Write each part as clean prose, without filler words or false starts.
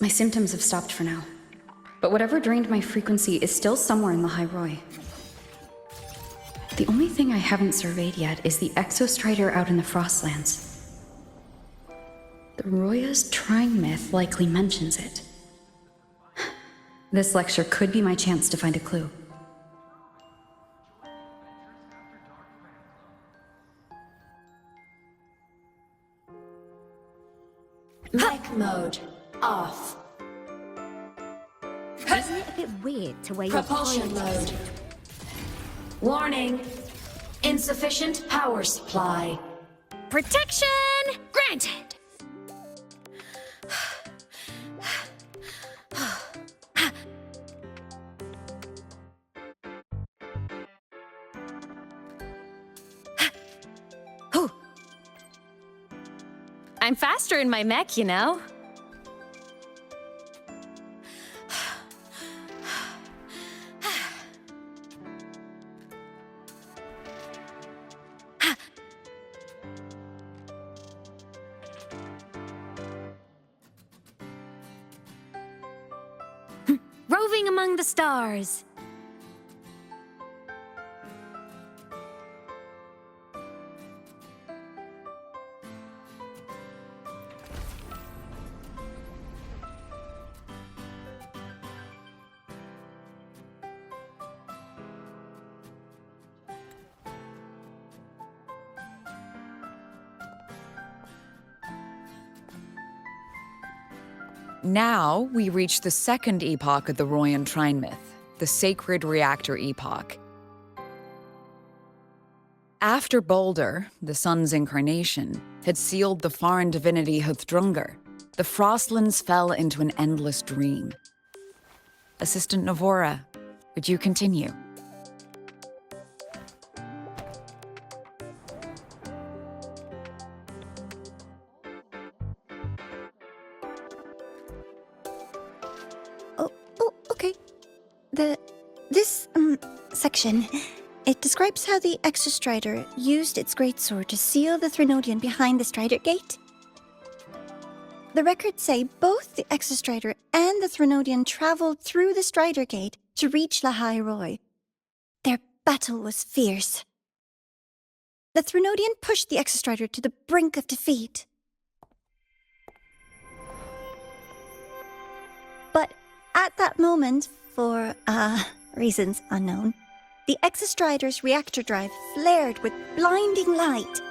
My symptoms have stopped for now. But whatever drained my frequency is still somewhere in the High Roy. The only thing I haven't surveyed yet is the exostrider out in the Frostlands. The Roya's Trine myth likely mentions it. This lecture could be my chance to find a clue. Mech mode off. Isn't it a bit weird to wear your Propulsion mode. Warning. Insufficient power supply. Protection granted! I'm faster in my mech, you know? Roving among the stars. Now, we reach the second epoch of the Royan Trine myth, the Sacred Reactor Epoch. After Baldur, the sun's incarnation, had sealed the foreign divinity Huthdrungr, the Frostlands fell into an endless dream. Assistant Navora, would you continue? Okay. This section, it describes how the Exostrider used its greatsword to seal the Threnodian behind the Strider Gate. The records say both the Exostrider and the Threnodian traveled through the Strider Gate to reach La High Roy. Their battle was fierce. The Threnodian pushed the Exostrider to the brink of defeat. But at that moment, for, reasons unknown, the Exostrider's reactor drive flared with blinding light.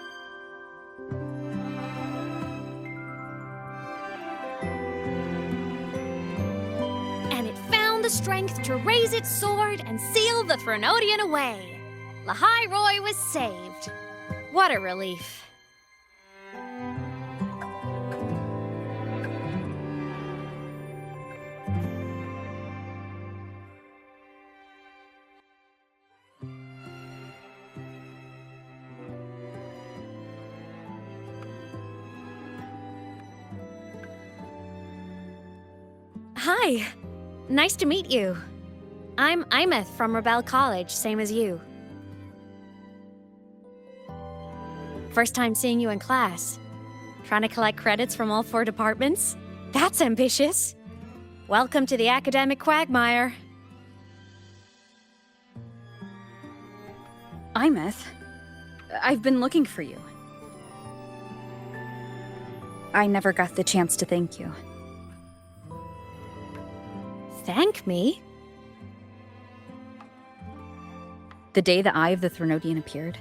And it found the strength to raise its sword and seal the Threnodian away. La High Roy was saved. What a relief. Hi. Nice to meet you. I'm Imeth from Rebel College, same as you. First time seeing you in class. Trying to collect credits from all 4 departments? That's ambitious. Welcome to the academic quagmire. Imeth, I've been looking for you. I never got the chance to thank you. Thank me? The day the Eye of the Threnodian appeared,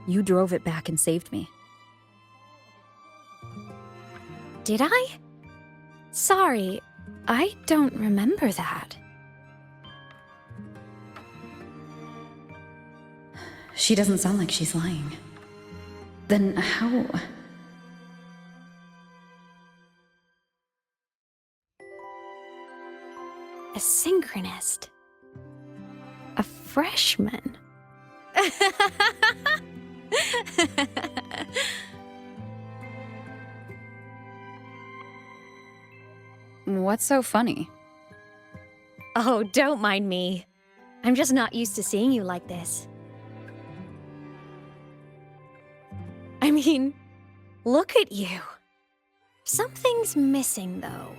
you drove it back and saved me. Did I? Sorry, I don't remember that. She doesn't sound like she's lying. Then how... A synchronist. A freshman. What's so funny? Oh, don't mind me. I'm just not used to seeing you like this. I mean, look at you. Something's missing, though.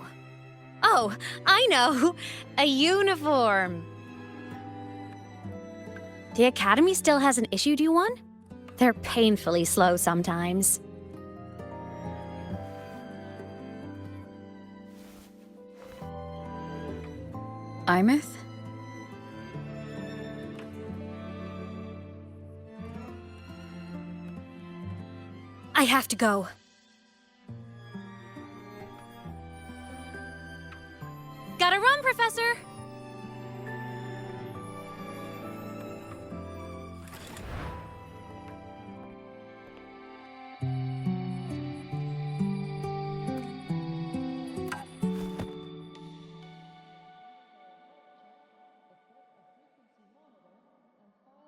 Oh, I know! A uniform! The Academy still hasn't issued you one? They're painfully slow sometimes. Imeth? I have to go. Gotta run, Professor!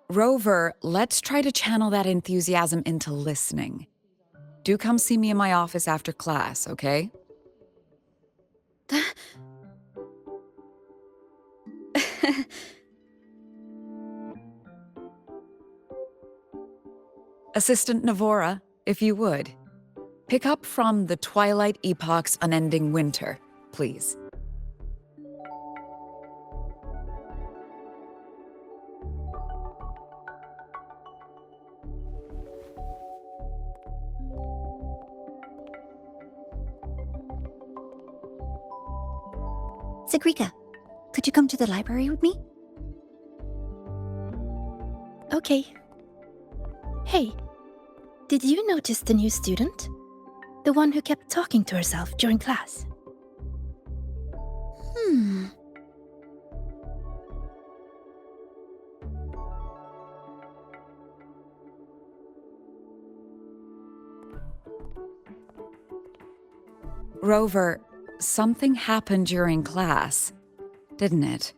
Rover, let's try to channel that enthusiasm into listening. Do come see me in my office after class, okay? Assistant Navora, if you would. Pick up from the Twilight Epoch's Unending Winter, please. Sigrika, could you come to the library with me? Okay. Hey, did you notice the new student? The one who kept talking to herself during class? Rover, something happened during class, didn't it?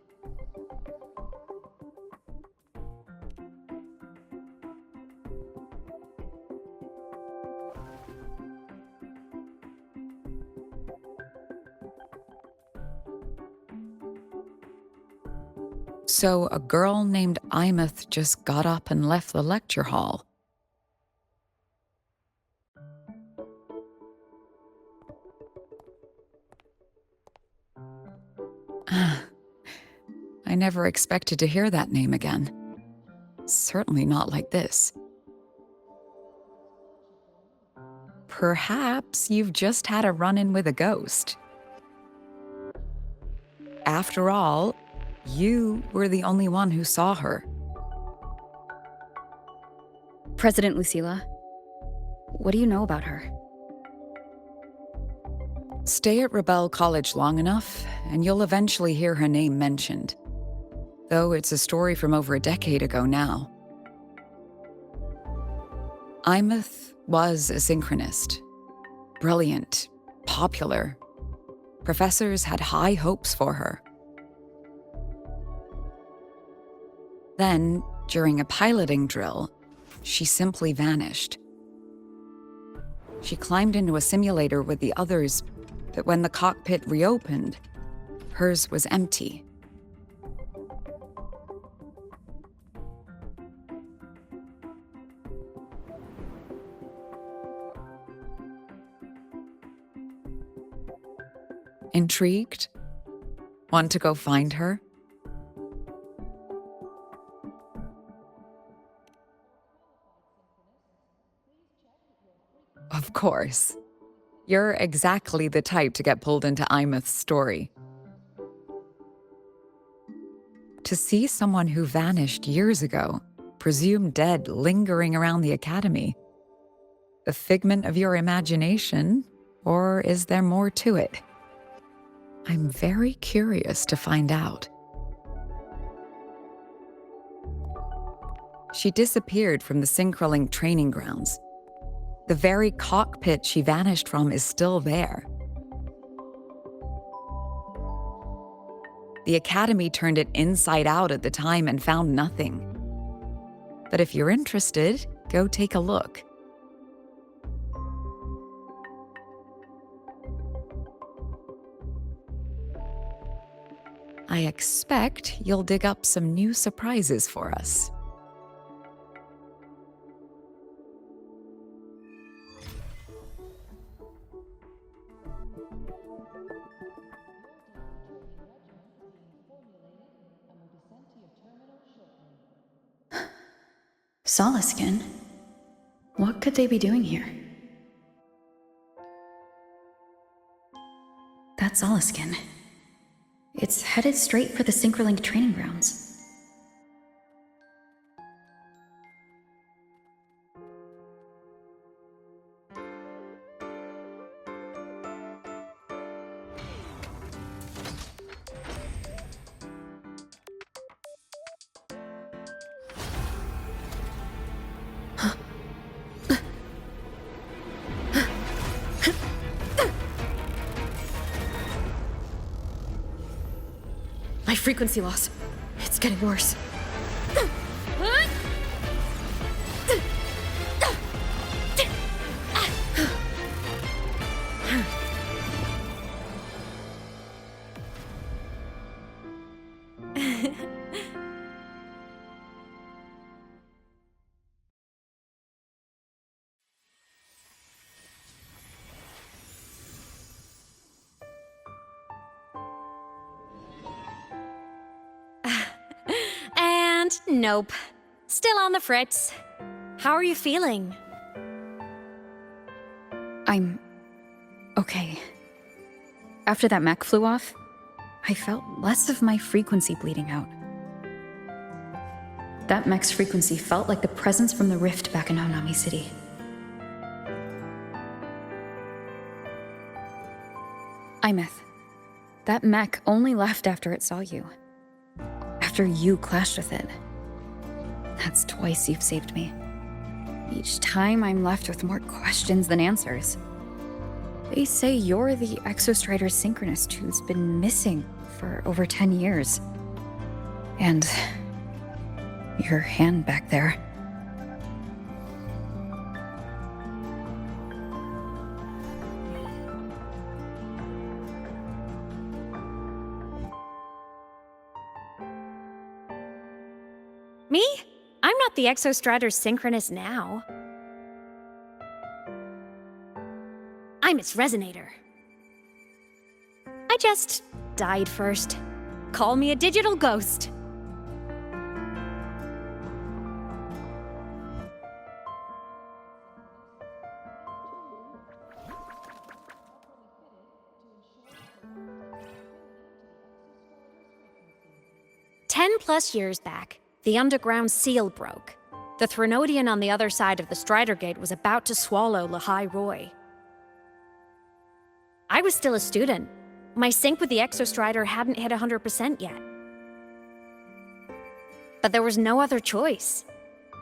So a girl named Imeth just got up and left the lecture hall. I never expected to hear that name again. Certainly not like this. Perhaps you've just had a run-in with a ghost. After all, you were the only one who saw her. President Lucilla, what do you know about her? Stay at Rebel College long enough, and you'll eventually hear her name mentioned. Though it's a story from over a decade ago now. Imeth was a synchronist. Brilliant, popular. Professors had high hopes for her. Then, during a piloting drill, she simply vanished. She climbed into a simulator with the others, but when the cockpit reopened, hers was empty. Intrigued? Want to go find her? Of course. You're exactly the type to get pulled into Imeth's story. To see someone who vanished years ago, presumed dead, lingering around the Academy, a figment of your imagination, or is there more to it? I'm very curious to find out. She disappeared from the Synchrolink training grounds. The very cockpit she vanished from is still there. The Academy turned it inside out at the time and found nothing. But if you're interested, go take a look. I expect you'll dig up some new surprises for us. Soliskin? What could they be doing here? That's Soliskin. It's headed straight for the Synchrolink training grounds. My frequency loss. It's getting worse. And nope. Still on the fritz. How are you feeling? I'm okay. After that mech flew off, I felt less of my frequency bleeding out. That mech's frequency felt like the presence from the rift back in Honami City. Imeth, that mech only left after it saw you. After you clashed with it. That's twice you've saved me. Each time I'm left with more questions than answers. They say you're the Exostrider Synchronist who's been missing for over 10 years. And your hand back there. Me? I'm not the Exostrider Synchronist now. I'm its Resonator. I just died first. Call me a digital ghost. +10 years back, the underground seal broke. The Threnodian on the other side of the Strider Gate was about to swallow Lahai Roy. I was still a student. My sync with the Exostrider hadn't hit 100% yet. But there was no other choice.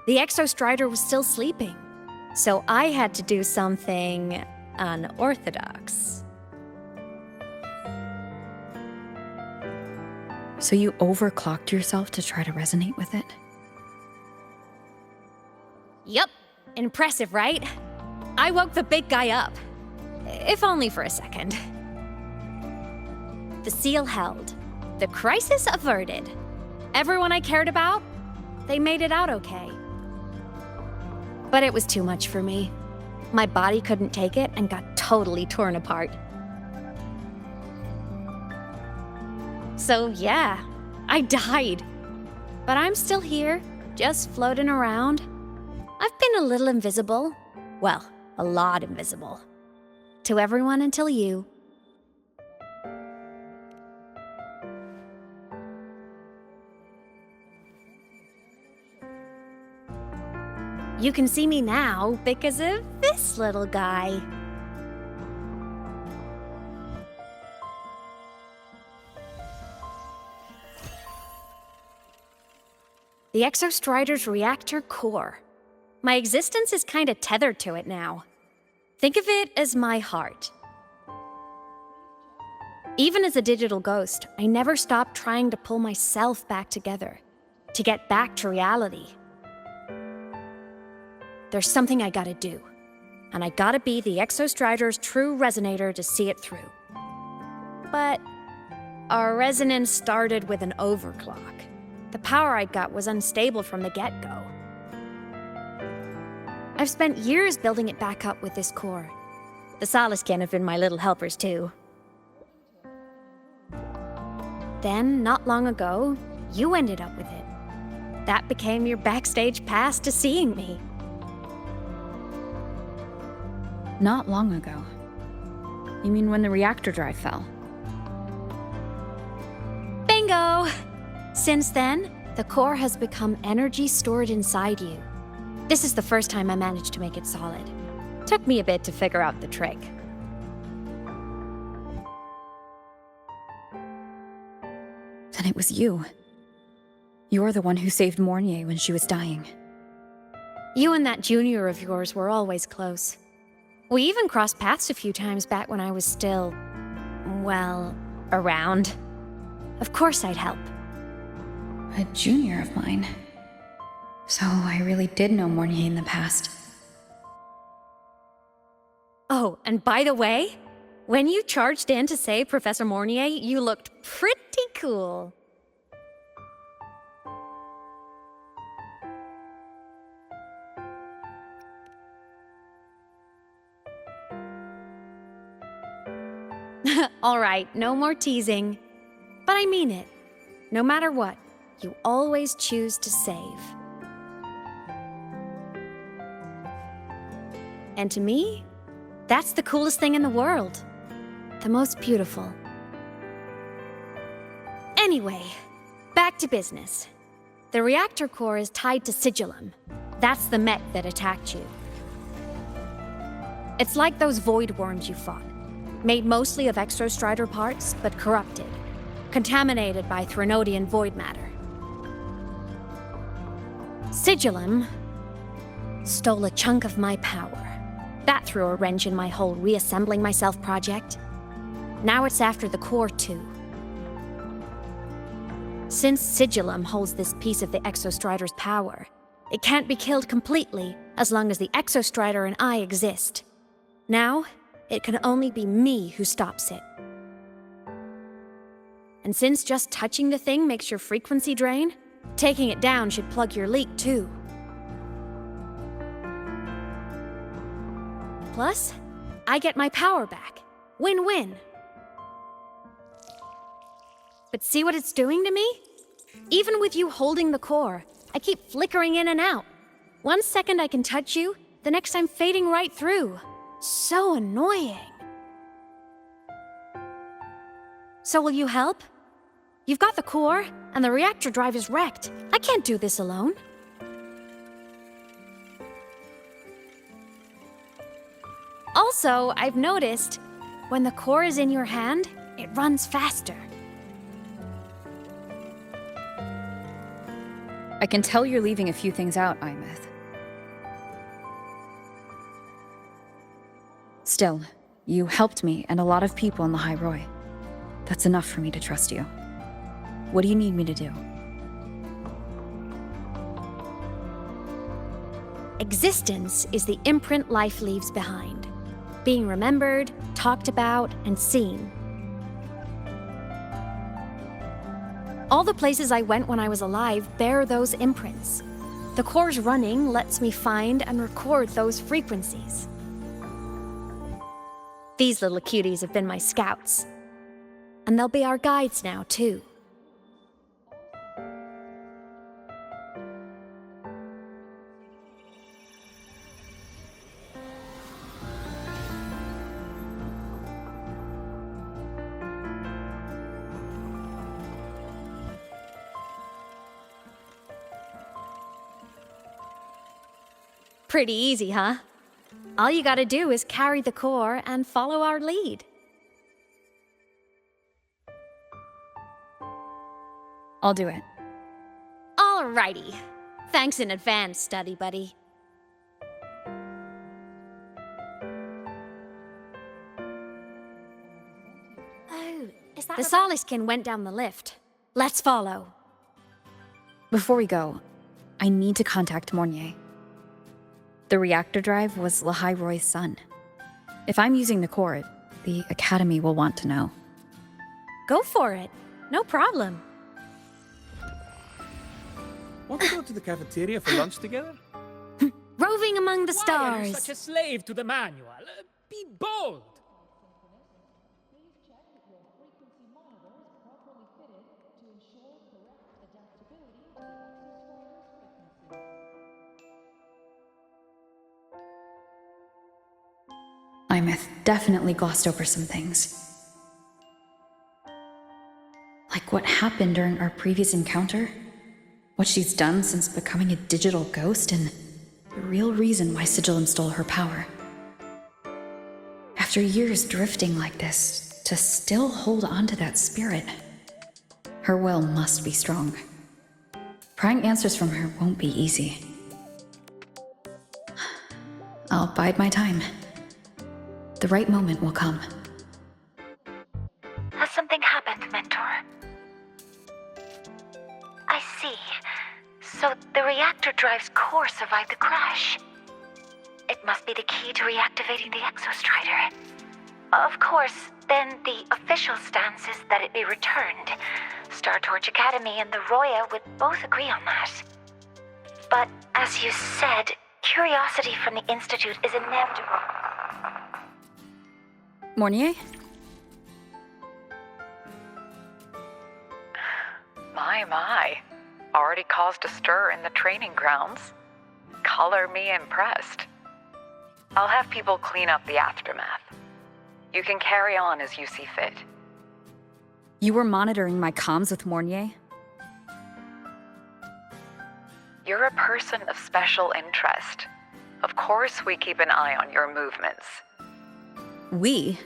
The Exostrider was still sleeping. So I had to do something unorthodox. So you overclocked yourself to try to resonate with it? Yup. Impressive, right? I woke the big guy up. If only for a second. The seal held. The crisis averted. Everyone I cared about, they made it out okay. But it was too much for me. My body couldn't take it and got totally torn apart. So yeah, I died. But I'm still here, just floating around. I've been a little invisible. Well, a lot invisible. To everyone until you. You can see me now because of this little guy. The Exostrider's reactor core. My existence is kinda tethered to it now. Think of it as my heart. Even as a digital ghost, I never stopped trying to pull myself back together, to get back to reality. There's something I gotta do, and I gotta be the Exostrider's true resonator to see it through. But our resonance started with an overclock. The power I got was unstable from the get-go. I've spent years building it back up with this core. The Soliskin have been my little helpers too. Then, not long ago, you ended up with it. that became your backstage pass to seeing me. Not long ago. You mean when the reactor drive fell? Bingo! Since then, the core has become energy stored inside you. This is the first time I managed to make it solid. Took me a bit to figure out the trick. Then it was you. You're the one who saved Mornier when she was dying. You and that junior of yours were always close. We even crossed paths a few times back when I was still, well, around. Of course I'd help. A junior of mine. So I really did know Mornier in the past. Oh, and by the way, when you charged in to save Professor Mornier, you looked pretty cool. All right, no more teasing. But I mean it. No matter what, you always choose to save. And to me, that's the coolest thing in the world. The most beautiful. Anyway, back to business. The reactor core is tied to Sigillum. That's the mech that attacked you. It's like those void worms you fought. Made mostly of Exostrider parts, but corrupted. Contaminated by Threnodian void matter. Sigillum stole a chunk of my power. That threw a wrench in my whole reassembling myself project. Now it's after the core too. Since Sigillum holds this piece of the Exostrider's power, it can't be killed completely as long as the Exostrider and I exist. Now, it can only be me who stops it. And since just touching the thing makes your frequency drain, taking it down should plug your leak too. Plus, I get my power back. Win-win. But see what it's doing to me? Even with you holding the core, I keep flickering in and out. 1 second I can touch you, the next I'm fading right through. So annoying. So will you help? You've got the core, and the reactor drive is wrecked. I can't do this alone. Also, I've noticed, when the core is in your hand, it runs faster. I can tell you're leaving a few things out, Imeth. Still, you helped me and a lot of people in the High Roy. That's enough for me to trust you. What do you need me to do? Existence is the imprint life leaves behind. Being remembered, talked about, and seen. All the places I went when I was alive bear those imprints. The core's running lets me find and record those frequencies. These little cuties have been my scouts. And they'll be our guides now, too. Pretty easy, huh? All you gotta do is carry the core and follow our lead. I'll do it. Alrighty. Thanks in advance, study buddy. Oh, is that the Soliskin went down the lift. Let's follow. Before we go, I need to contact Mornier. The reactor drive was Lahai Roy's son. If I'm using the core, the Academy will want to know. Go for it. No problem. Want to go to the cafeteria for lunch together? Roving among the Why are you stars. such a slave to the manual? Be bold. Imeth definitely glossed over some things. Like what happened during our previous encounter, what she's done since becoming a digital ghost, and the real reason why Sigillum stole her power. After years drifting like this, to still hold on to that spirit, her will must be strong. Prying answers from her won't be easy. I'll bide my time. The right moment will come. Has something happened, Mentor? I see. So the reactor drive's core survived the crash. It must be the key to reactivating the Exostrider. Of course, then the official stance is that it be returned. Star Torch Academy and the Roya would both agree on that. But as you said, curiosity from the Institute is inevitable. Mornier? My. Already caused a stir in the training grounds. Color me impressed. I'll have people clean up the aftermath. You can carry on as you see fit. You were monitoring my comms with Mornier? You're a person of special interest. Of course we keep an eye on your movements. We?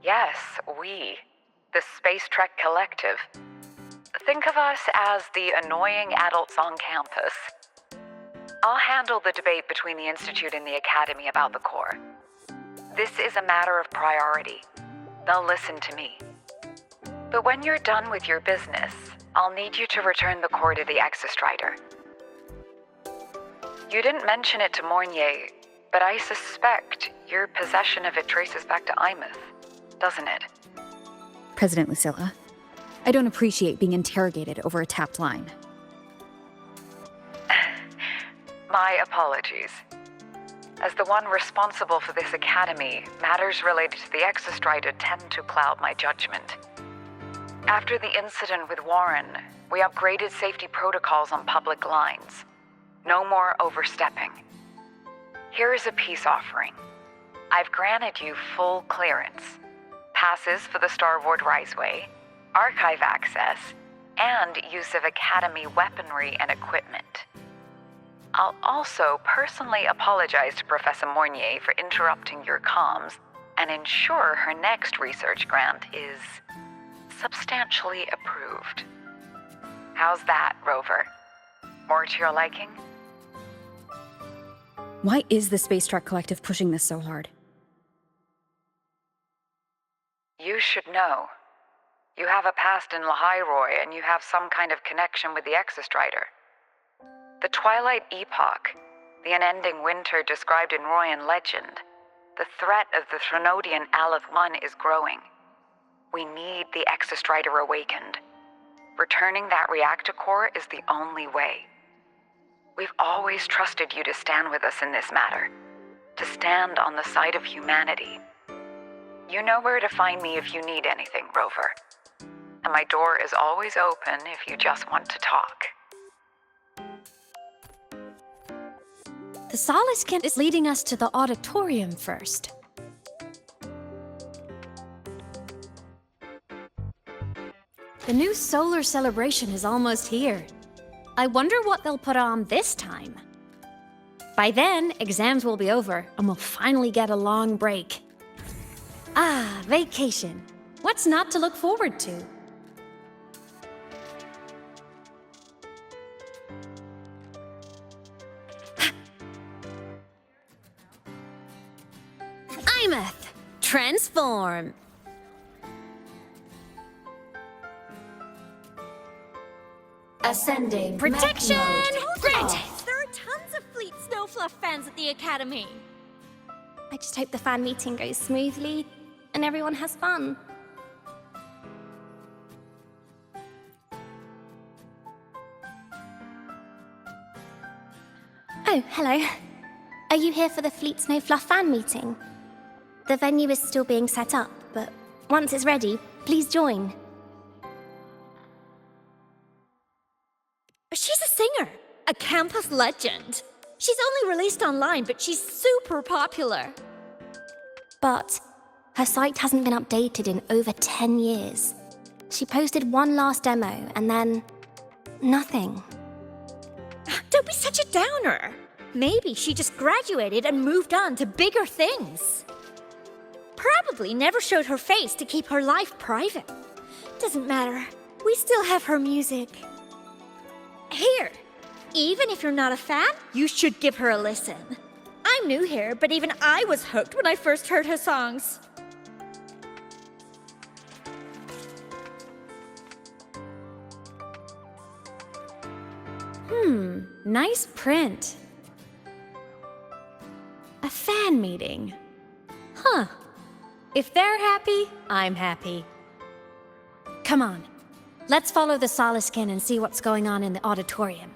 Yes, we. The Space Trek Collective. Think of us as the annoying adults on campus. I'll handle the debate between the Institute and the Academy about the core. This is a matter of priority. They'll listen to me. But when you're done with your business, I'll need you to return the core to the Exostrider. You didn't mention it to Mornier, but I suspect your possession of it traces back to Imeth, doesn't it? President Lucilla, I don't appreciate being interrogated over a tapped line. My apologies. As the one responsible for this academy, matters related to the Exostrider tend to cloud my judgment. After the incident with Warren, we upgraded safety protocols on public lines. No more overstepping. Here is a peace offering. I've granted you full clearance. Passes for the Starboard Riseway, archive access, and use of Academy weaponry and equipment. I'll also personally apologize to Professor Mornier for interrupting your comms and ensure her next research grant is substantially approved. How's that, Rover? More to your liking? Why is the Space Trek Collective pushing this so hard? You should know. You have a past in Lahairoi, and you have some kind of connection with the Exostrider. The Twilight Epoch, the unending winter described in Royan legend, the threat of the Threnodian Aleth 1 is growing. We need the Exostrider awakened. Returning that reactor core is the only way. We've always trusted you to stand with us in this matter, to stand on the side of humanity. You know where to find me if you need anything, Rover. And my door is always open if you just want to talk. The Solace Kent is leading us to the auditorium first. The new solar celebration is almost here. I wonder what they'll put on this time. By then, exams will be over, and we'll finally get a long break. Ah, vacation. What's not to look forward to? Imeth, transform. Ascending. Protection mech mode. granted. Off. There are tons of Fleet Snowfluff fans at the Academy. I just hope the fan meeting goes smoothly and everyone has fun. Oh, hello. Are you here for the Fleet Snowfluff fan meeting? The venue is still being set up, but once it's ready, please join. She's a singer, a campus legend. She's only released online, but she's super popular. But her site hasn't been updated in over 10 years. She posted one last demo and then nothing. Don't be such a downer. Maybe she just graduated and moved on to bigger things. Probably never showed her face to keep her life private. Doesn't matter. We still have her music. Here, even if you're not a fan, you should give her a listen. I'm new here, but even I was hooked when I first heard her songs. Nice print. A fan meeting. Huh. If they're happy, I'm happy. Come on, let's follow the Soliskin and see what's going on in the auditorium.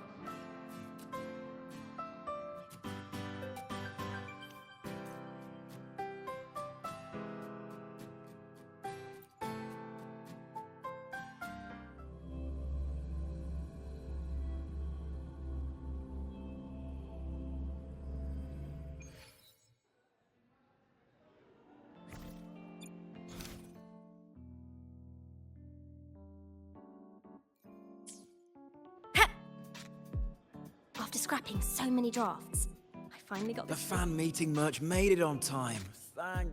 After scrapping so many drafts, I finally got The fan meeting merch made it on time. Thank...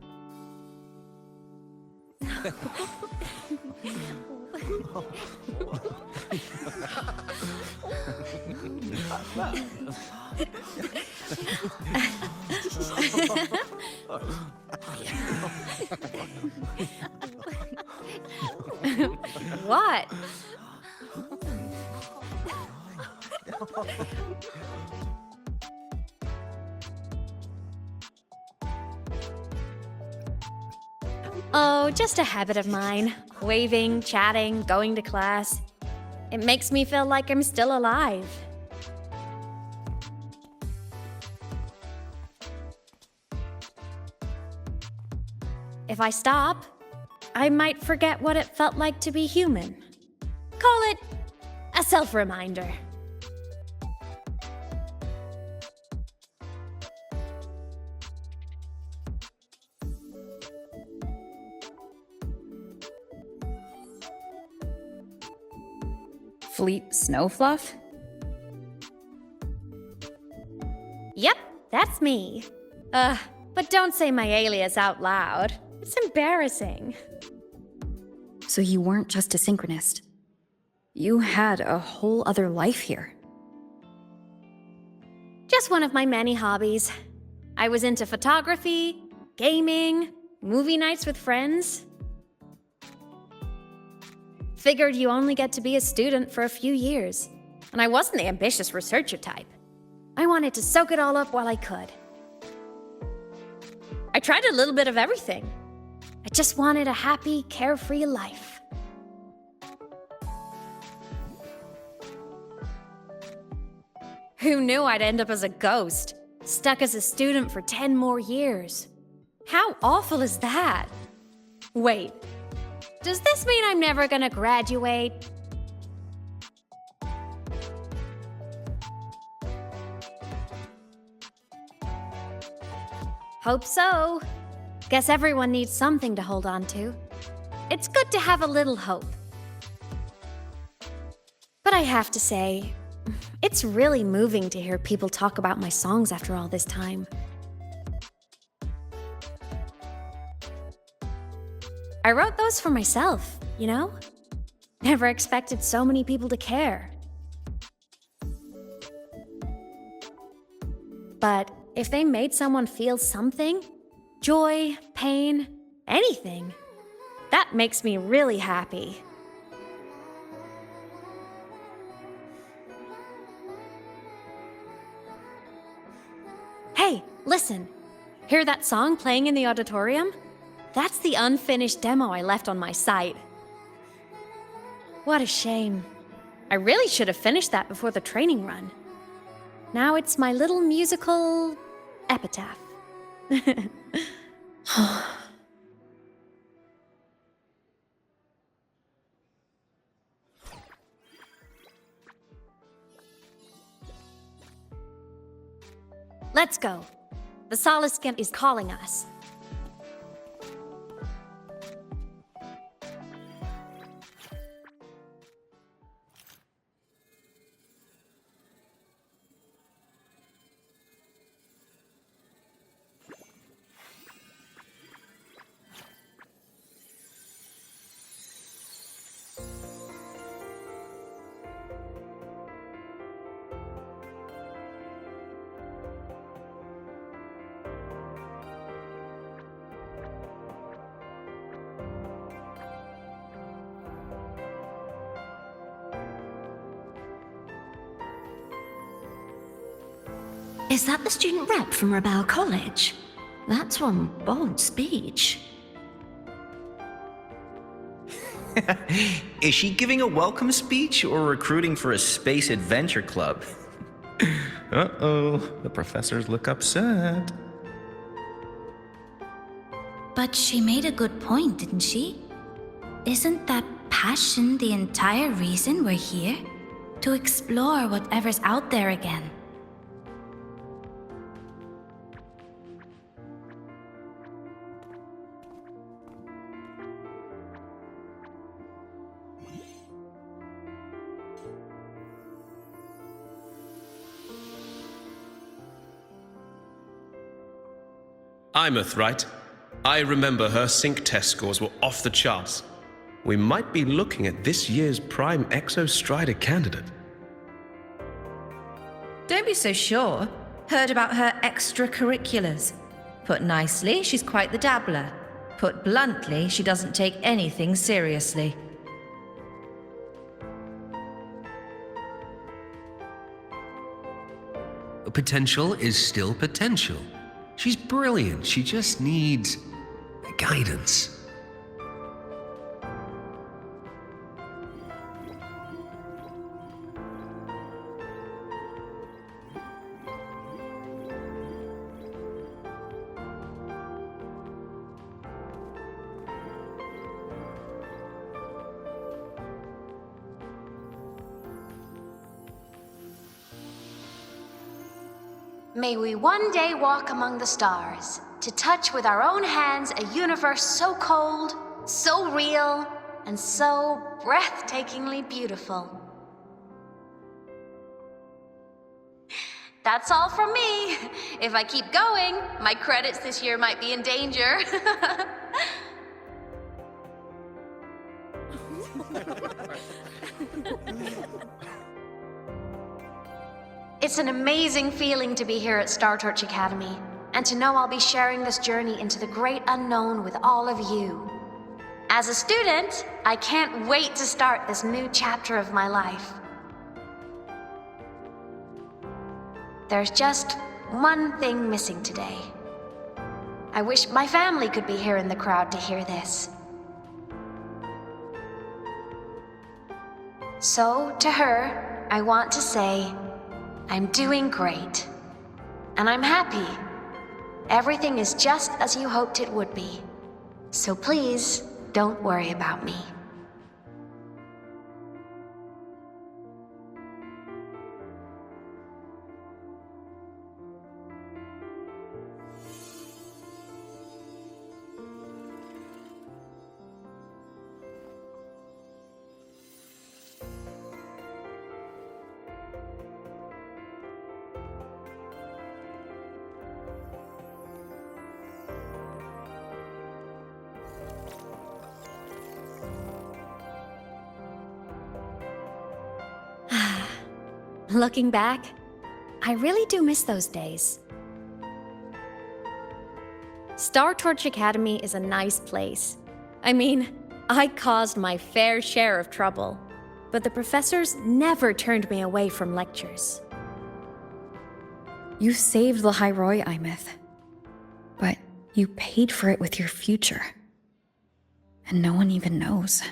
What? Oh, just a habit of mine. Waving, chatting, going to class. It makes me feel like I'm still alive. If I stop, I might forget what it felt like to be human. Call it a self-reminder. Fleet Snowfluff? Yep, that's me. But don't say my alias out loud. It's embarrassing. So you weren't just a synchronist. You had a whole other life here. Just one of my many hobbies. I was into photography, gaming, movie nights with friends. Figured you only get to be a student for a few years. And I wasn't the ambitious researcher type. I wanted to soak it all up while I could. I tried a little bit of everything. I just wanted a happy, carefree life. Who knew I'd end up as a ghost, stuck as a student for 10 more years? How awful is that? Wait, does this mean I'm never gonna graduate? Hope so. Guess everyone needs something to hold on to. It's good to have a little hope. But I have to say, it's really moving to hear people talk about my songs after all this time. I wrote those for myself, you know? Never expected so many people to care. But if they made someone feel something, joy, pain, anything, that makes me really happy. Hey, listen. Hear that song playing in the auditorium? That's the unfinished demo I left on my site. What a shame. I really should have finished that before the training run. Now it's my little musical epitaph. Let's go. The Solskin is calling us. Is that the student rep from Rebel College? That's one bold speech. Is she giving a welcome speech or recruiting for a space adventure club? Uh-oh, the professors look upset. But she made a good point, didn't she? Isn't that passion the entire reason we're here? To explore whatever's out there again. Imeth, right? I remember her sync test scores were off the charts. We might be looking at this year's prime Exostrider candidate. Don't be so sure. Heard about her extracurriculars. Put nicely, she's quite the dabbler. Put bluntly, she doesn't take anything seriously. Potential is still potential. She's brilliant, she just needs guidance. May we one day walk among the stars, to touch with our own hands a universe so cold, so real, and so breathtakingly beautiful. That's all from me. If I keep going, my credits this year might be in danger. It's an amazing feeling to be here at Star Torch Academy, and to know I'll be sharing this journey into the great unknown with all of you. As a student, I can't wait to start this new chapter of my life. There's just one thing missing today. I wish my family could be here in the crowd to hear this. So, to her, I want to say, I'm doing great. And I'm happy. Everything is just as you hoped it would be. So please, don't worry about me. Looking back, I really do miss those days. Star Torch Academy is a nice place. I mean, I caused my fair share of trouble, but the professors never turned me away from lectures. You saved the Hyroi, Imeth. But you paid for it with your future. And no one even knows.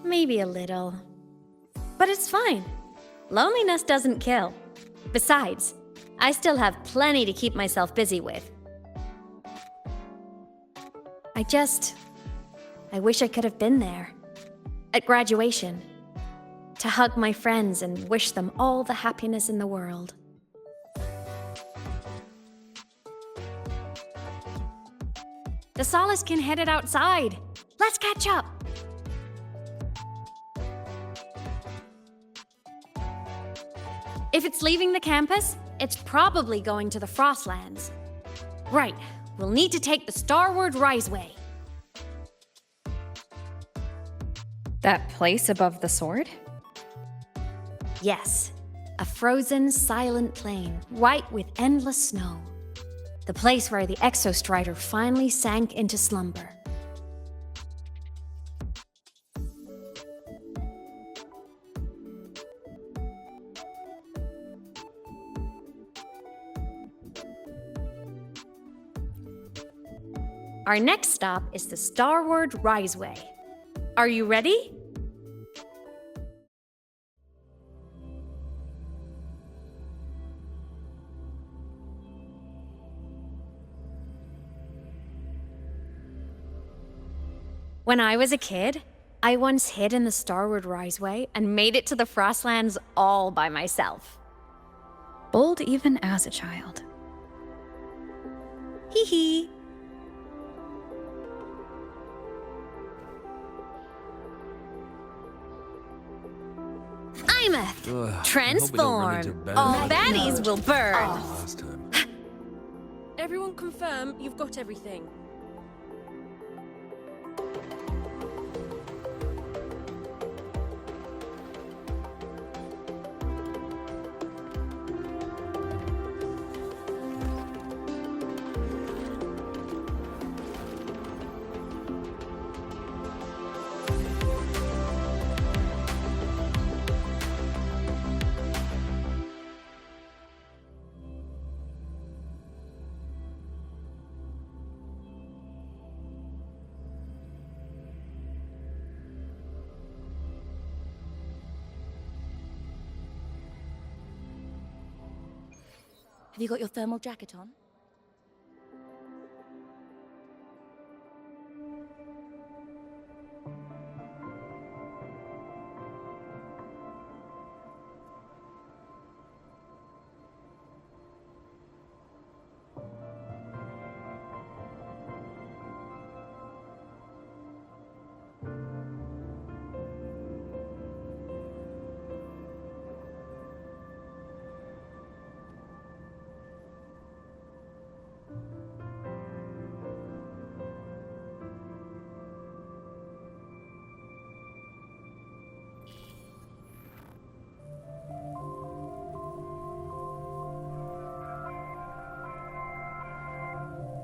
Maybe a little. But it's fine. Loneliness doesn't kill. Besides, I still have plenty to keep myself busy with. I just I wish I could have been there. At graduation. To hug my friends and wish them all the happiness in the world. The Solace can headed outside. Let's catch up. If it's leaving the campus, it's probably going to the Frostlands. Right, we'll need to take the Starward Riseway. That place above the sword? Yes, a frozen, silent plain, white with endless snow. The place where the Exostrider finally sank into slumber. Our next stop is the Starward Riseway. Are you ready? When I was a kid, I once hid in the Starward Riseway and made it to the Frostlands all by myself. Bold even as a child. Hee hee. Imeth, transform. All baddies will burn. Everyone confirm you've got everything. Have you got your thermal jacket on?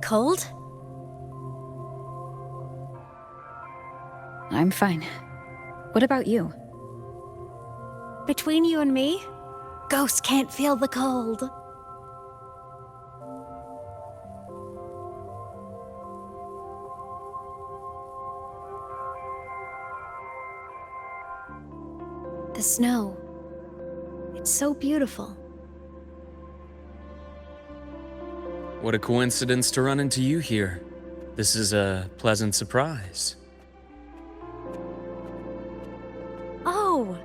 Cold? I'm fine. What about you? Between you and me, ghosts can't feel the cold. The snow. It's so beautiful. What a coincidence to run into you here. This is a pleasant surprise. Oh,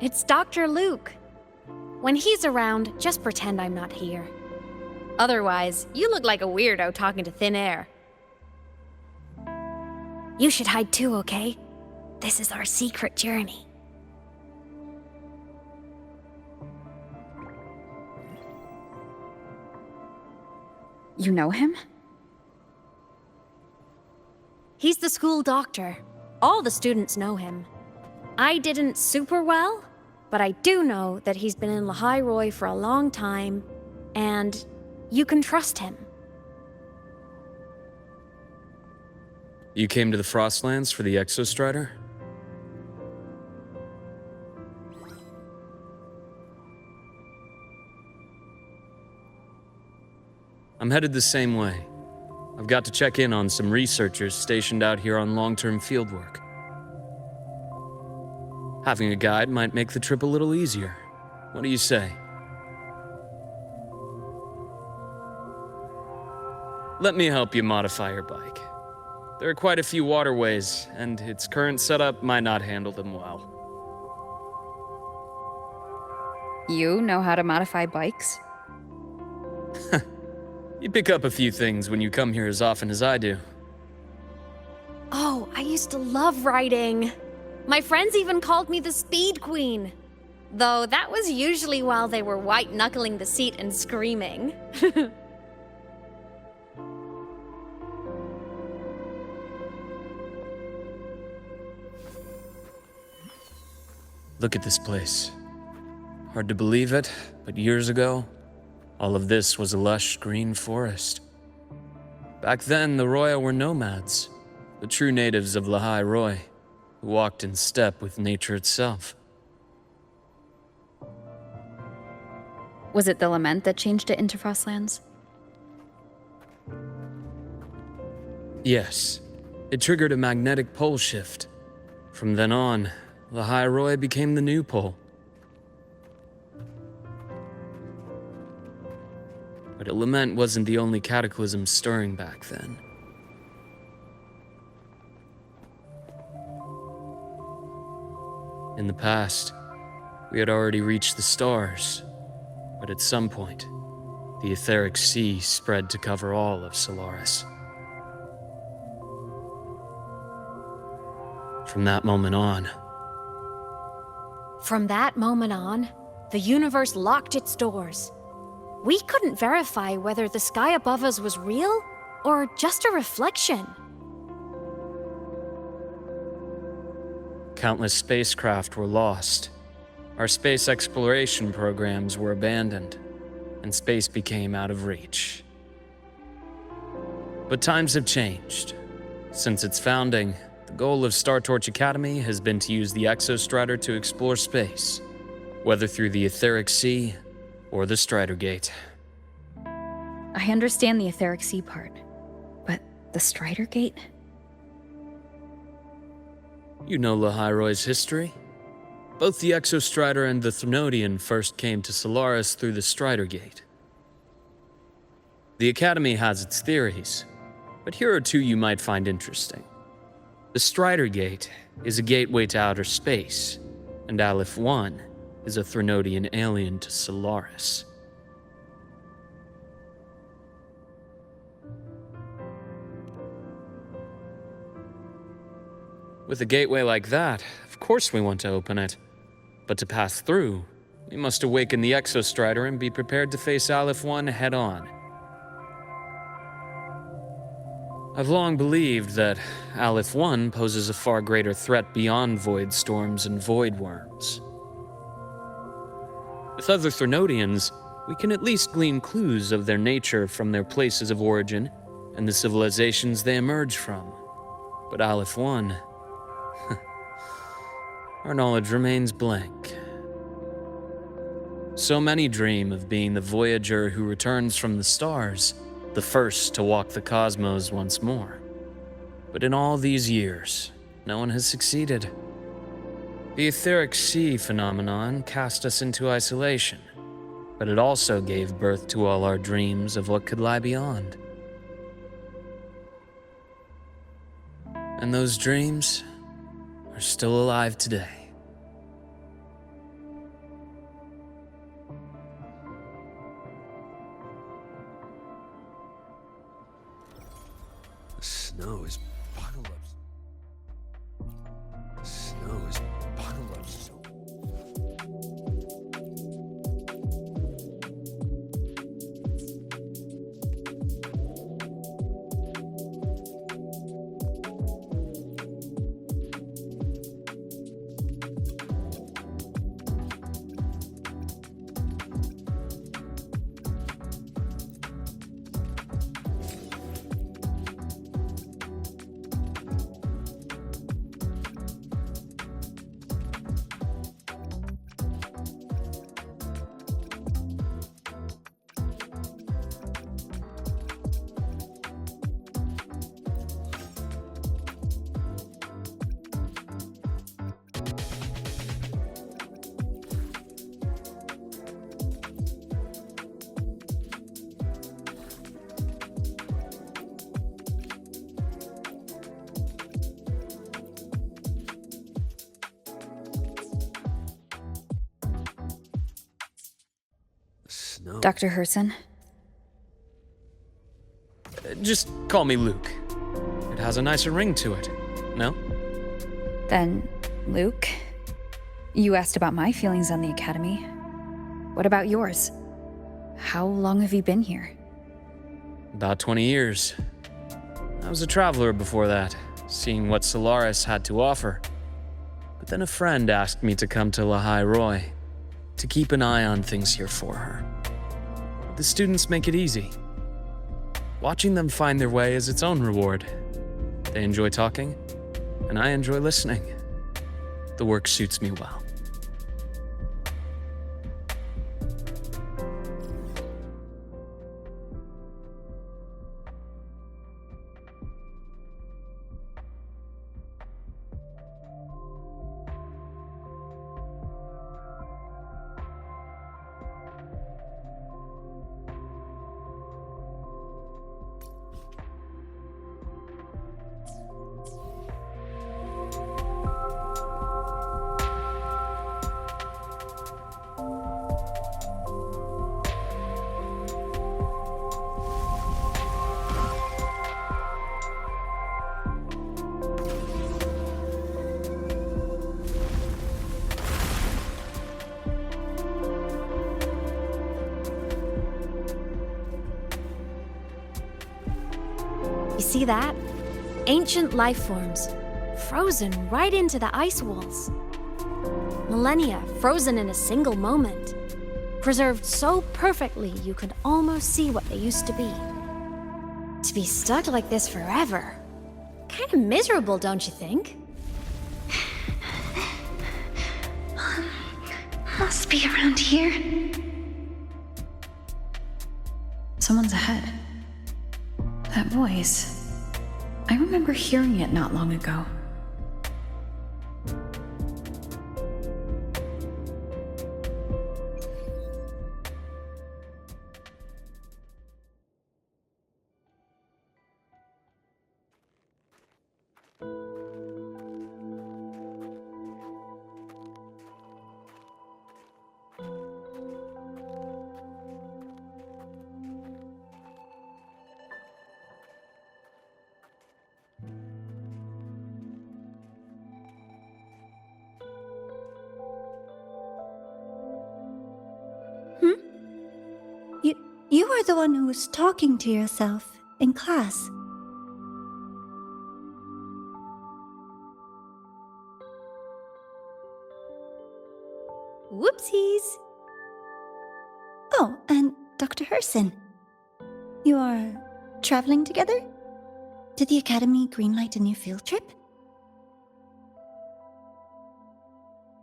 it's Dr. Luke. When he's around, just pretend I'm not here. Otherwise, you look like a weirdo talking to thin air. You should hide too, okay? This is our secret journey. You know him? He's the school doctor. All the students know him. I didn't super well, but I do know that he's been in Lehigh Roy for a long time, and you can trust him. You came to the Frostlands for the Exostrider? I'm headed the same way. I've got to check in on some researchers stationed out here on long-term fieldwork. Having a guide might make the trip a little easier. What do you say? Let me help you modify your bike. There are quite a few waterways, and its current setup might not handle them well. You know how to modify bikes? You pick up a few things when you come here as often as I do. Oh, I used to love riding. My friends even called me the Speed Queen. Though that was usually while they were white-knuckling the seat and screaming. Look at this place. Hard to believe it, but years ago, all of this was a lush green forest. Back then, the Roya were nomads, the true natives of Lahai Roy, who walked in step with nature itself. Was it the lament that changed it into Frostlands? Yes, it triggered a magnetic pole shift. From then on, Lahai Roy became the new pole. But a lament wasn't the only cataclysm stirring back then. In the past, we had already reached the stars, but at some point, the etheric sea spread to cover all of Solaris. From that moment on, the universe locked its doors. We couldn't verify whether the sky above us was real or just a reflection. countless spacecraft were lost. Our space exploration programs were abandoned, and space became out of reach. But times have changed. Since its founding, the goal of Star Torch Academy has been to use the Exostrider to explore space, whether through the Etheric Sea or the Strider Gate. I understand the Etheric Sea part, but the Strider Gate? You know Lahai-Roy's history. Both the Exostrider and the Threnodian first came to Solaris through the Strider Gate. The Academy has its theories, but here are two you might find interesting. The Strider Gate is a gateway to outer space, and Aleph 1 is a Threnodian alien to Solaris. With a gateway like that, of course we want to open it. But to pass through, we must awaken the Exostrider and be prepared to face Aleph 1 head-on. I've long believed that Aleph 1 poses a far greater threat beyond void storms and void worms. With other Threnodians, we can at least glean clues of their nature from their places of origin and the civilizations they emerge from. But Aleph 1... our knowledge remains blank. So many dream of being the Voyager who returns from the stars, the first to walk the cosmos once more. But in all these years, no one has succeeded. The Etheric Sea phenomenon cast us into isolation, but it also gave birth to all our dreams of what could lie beyond. And those dreams are still alive today. The snow is bottled up. The snow is bottled up so. know. Dr. Herson? Just call me Luke. It has a nicer ring to it, no? Then, Luke, you asked about my feelings on the Academy. What about yours? How long have you been here? About 20 years. I was a traveler before that, seeing what Solaris had to offer. But then a friend asked me to come to Lahai Roy, to keep an eye on things here for her. The students make it easy. Watching them find their way is its own reward. They enjoy talking, and I enjoy listening. The work suits me well. You see that? Ancient life forms, frozen right into the ice walls. Millennia frozen in a single moment, preserved so perfectly you could almost see what they used to be. To be stuck like this forever, kind of miserable, don't you think? Must be around here. Someone's ahead. That voice. I remember hearing it not long ago. You are the one who was talking to yourself in class. Whoopsies! Oh, and Dr. Herson. You are traveling together? Did the Academy greenlight a new field trip?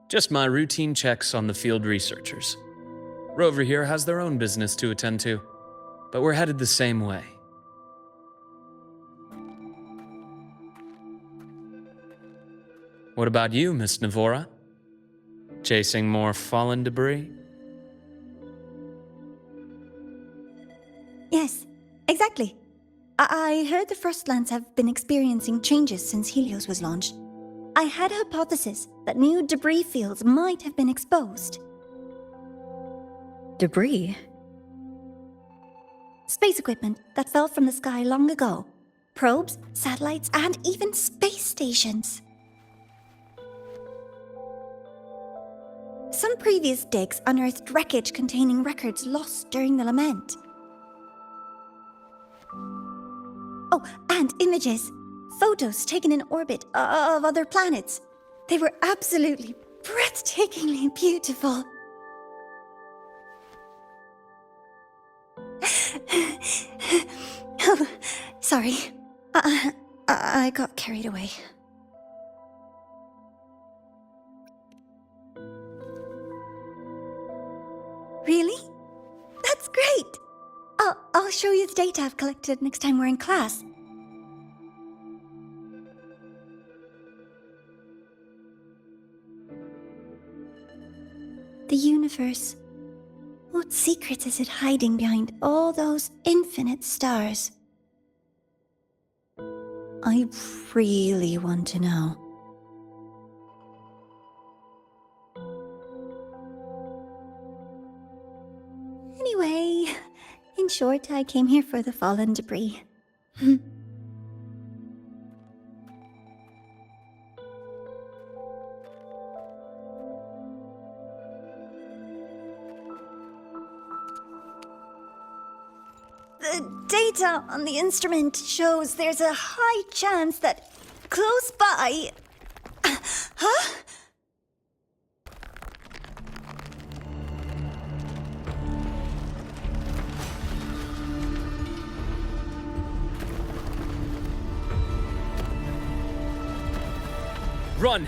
Just my routine checks on the field researchers. Rover here has their own business to attend to, but we're headed the same way. What about you, Miss Navora? Chasing more fallen debris? Yes, exactly. I heard the Frostlands have been experiencing changes since Helios was launched. I had a hypothesis that new debris fields might have been exposed. Debris? Space equipment that fell from the sky long ago. Probes, satellites, and even space stations. Some previous digs unearthed wreckage containing records lost during the lament. Oh, and images. Photos taken in orbit of other planets. They were absolutely breathtakingly beautiful. Oh, sorry. I got carried away. Really? That's great! I'll show you the data I've collected next time we're in class. The universe. What secrets is it hiding behind all those infinite stars? I really want to know. Anyway, In short, I came here for the fallen debris. The data on the instrument shows there's a high chance that close by... Huh? Run!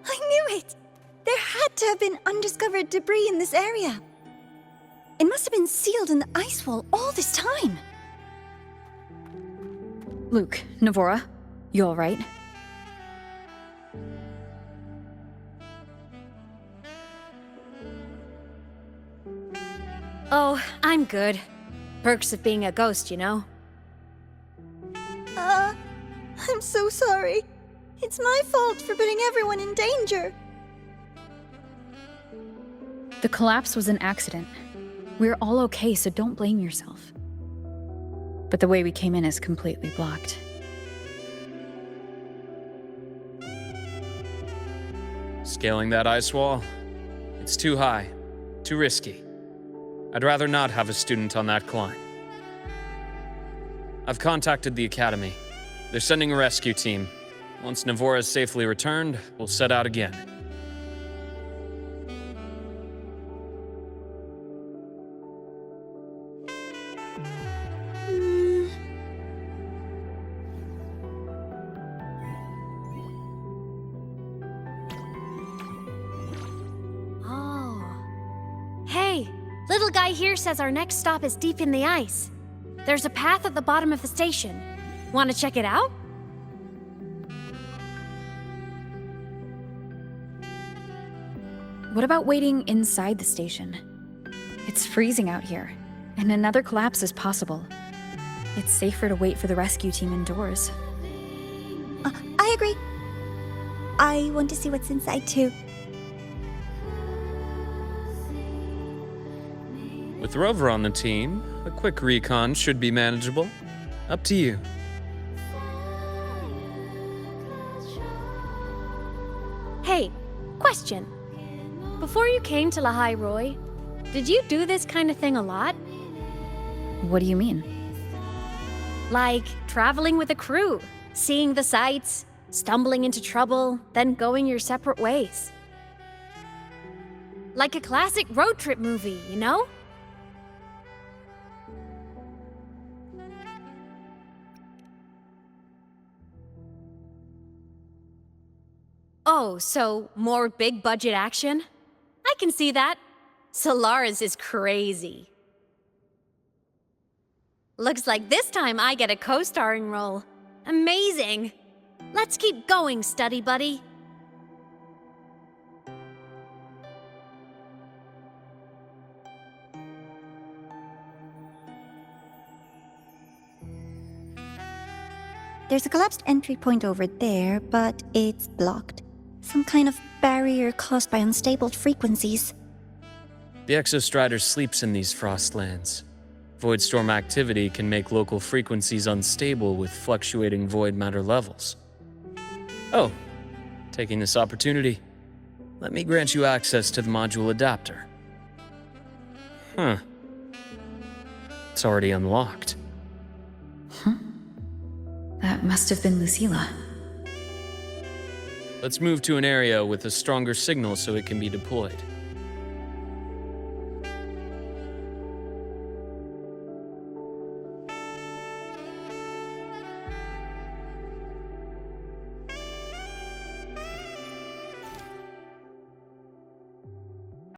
I knew it! There had to have been undiscovered debris in this area. It must have been sealed in the ice wall all this time. Luke, Navora, you alright? Oh, I'm good. Perks of being a ghost, you know? I'm so sorry. It's my fault for putting everyone in danger. The collapse was an accident. We're all okay, so don't blame yourself. But the way we came in is completely blocked. Scaling that ice wall? It's too high, too risky. I'd rather not have a student on that climb. I've contacted the Academy. They're sending a rescue team. Once Navora is safely returned, we'll set out again. Oh. Hey, little guy here says our next stop is deep in the ice. There's a path at the bottom of the station. Want to check it out? What about waiting inside the station? It's freezing out here, and another collapse is possible. It's safer to wait for the rescue team indoors. I agree. I want to see what's inside too. With Rover on the team, a quick recon should be manageable. Up to you. Hey, question. Before you came to Lahai Roy, did you do this kind of thing a lot? What do you mean? Like traveling with a crew, seeing the sights, stumbling into trouble, then going your separate ways. Like a classic road trip movie, you know? Oh, so more big budget action? I can see that. Solaris is crazy. Looks like this time I get a co-starring role. Amazing! Let's keep going, study buddy. There's a collapsed entry point over there, but it's blocked. Some kind of barrier caused by unstable frequencies. The Exostrider sleeps in these frostlands. Void storm activity can make local frequencies unstable with fluctuating void matter levels. Oh, taking this opportunity, let me grant you access to the module adapter. Huh. It's already unlocked. That must have been Lucilla. Let's move to an area with a stronger signal so it can be deployed.